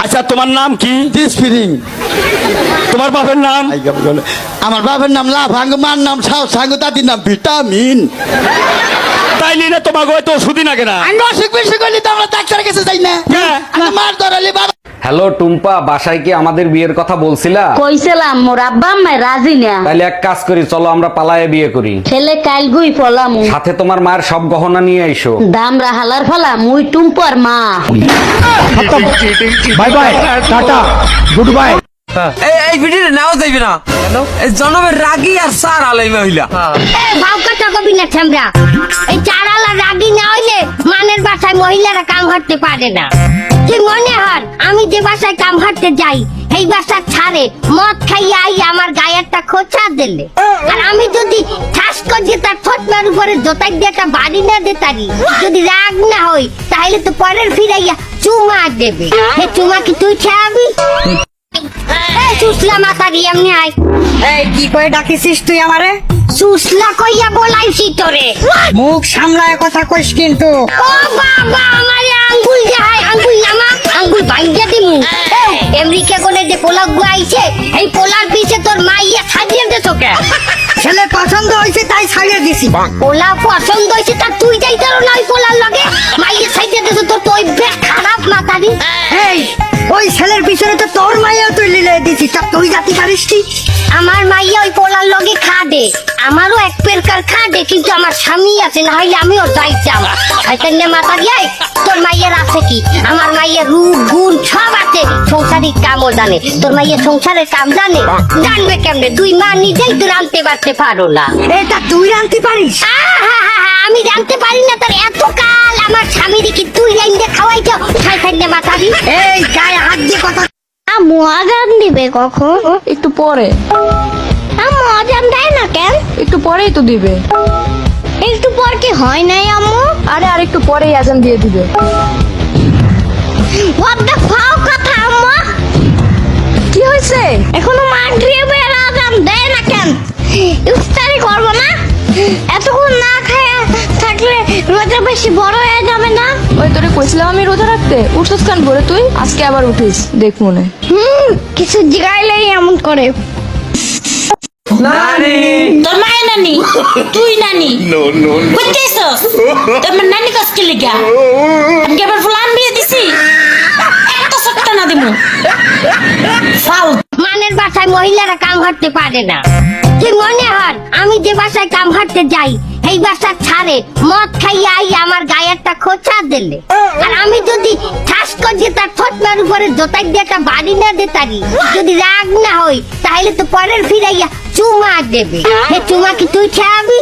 আচ্ছা তোমার নাম কি? ডিসপিরিং। তোমার বাপের নাম? আমার বাপের নাম লাভাঙ্গ, মার নাম সাউ সাঙ্গ, দাদির নাম ভিটামিন। তাইলে না তোমাকে হয়তো ওষুধই না কেনা। আমি অসুখ বিসুখ হইলে তো আমরা ডাক্তারের কাছে যাই না। আমি মার ধরালি বাবা। হ্যালো টুম্পা, বাসায় কি আমাদের বিয়ের কথা বলছিলা? কইছিলাম মোর আব্বা আম্মা রাজি না। তাহলে এক কাজ করি, চলো আমরা পালায়ে বিয়ে করি। ছেলে কাল গুই ফলাম, সাথে তোমার মায়ের সব গহনা নিয়ে আইসো। দামরা হালার ফলা মুই টুম্পর মা। Bye bye, tata, good bye. এই ভিডিওটা নাও যাইবে না কেন? এই জনমের রাগী আর সার আলাই মহিলা। এ ভাব কথা কবি না ছামরা। এই চারালা রাগী না হইলে মানের বাসায় মহিলারা কাম করতে পারে না। কি মনে হয় আমি যে বাসায় কাম করতে যাই এই বাসা ছাড়ে মদ খাইয়া আই আমার গায়ে একটা খোঁচা দিলে, আর আমি যদি ঠাস করে তার ফটনার উপরে জোতাই দিয়ে একটা বাড়ি না দিতারি, যদি রাগ না হই তাহলে তো পরের ফিরাইয়া চুমা দেবে। হে চুমা কি তুই খাবি? সুসলা মাথা দিয়ে এমনি আয়। এই কি করে ডাকিছিস তুই আমারে? সুসলা কইয়া বলাইছি তোরে। মুখ সামলায় কথা কইস কিন্তু। ও বাবা আমারে আঙ্গুল দেখায়, আঙ্গুল নামা, আঙ্গুল ভাঙ্গিয়া দিমু। আমেরিকা কোনে যে পোলা গুয়াইছে এই পোলার পিছে তোর মাইয়া সাজিয়ে দে তোকে। ছেলে পছন্দ হয়েছে তাই ছাড়িয়ে দিছি। পোলা পছন্দ হইছে তা তুই যাইতার না ওই পোলার লগে মাইয়া সাজিয়ে দে তোর তো ওই খারাপ মাথারি। এই ওই ছেলের পিছনে তো তোর মাইয়া তুই লিলে দিছিস, তা তুই জাতি পারিস কি? আমার মাইয়া ওই পোলার লগে খাদে, আমারও এক পেরকার খাদে, কিন্তু আমার স্বামী আছে, না হইলে আমিও যাইতাম। আইতান্নে মাথা দিয়ে তোর মাইয়ের আছে কি? আমার মাইয়ের রূপ গুণ সব আছে, সংসারিক কামও জানে। তোর মাইয়ের সংসারের কাম জানে? জানবে কেমনে? তুই মা নিজেই তো রানতে পারতে পারো না। এটা তুই রানতে পারিস? আমি জানতে পারি না তোর এত কাল আমার স্বামীর কি তুই রাইন্দে খাওয়াইছো? খাইতান্নে মাথা দি। এই গায়ে হাত দিয়ে কথা। আম্মু আজান দিবে কখন? একটু পরে। আম্মু আজান দেয় না কেন? একটু পরেই তো দিবে। একটু পর কি হয় নাই আম্মু? আরে আর একটু পরেই আজান দিয়ে দিবে। What the fuck কথা আম্মু? কি হয়েছে? এখনো মাগরিবের আজান দেয় না কেন? ইফতারি করব না? এতক্ষণ না খায়া থাকলে রোজা বেশি বড় হয়ে যাবে না? ওই তোরে কইছিলাম আমি রোজা রাখতে, উঠছস কান ভরে তুই? আজকে আবার উঠিস, দেখ মনে। কিছু জিগাইলেই এমন করে। নানি তোর মায়ের নানি, তুই নানি বুঝতেছস? তোর নানি কাজকে লিগা আমি আবার ফুলান বিয়ে দিছি, এত সত্তা না দিমু ফাউ। মানের বাসায় মহিলারা কাম করতে পারে না। কি মনে হয় আমি যে বাসায় কাম করতে যাই এই বাসা ছাড়ে মদ খাইয়া আই আমার গায়ে একটা খোঁচা দিলে, আর আমি যদি ঠাস করে তার ফটনার উপরে জোতাই দিয়ে একটা বাড়ি না দিতারি, যদি রাগ না হই তাহলে তো পরের ফিরাইয়া চুমা দেবে। হে চুমা কি তুই খাবি?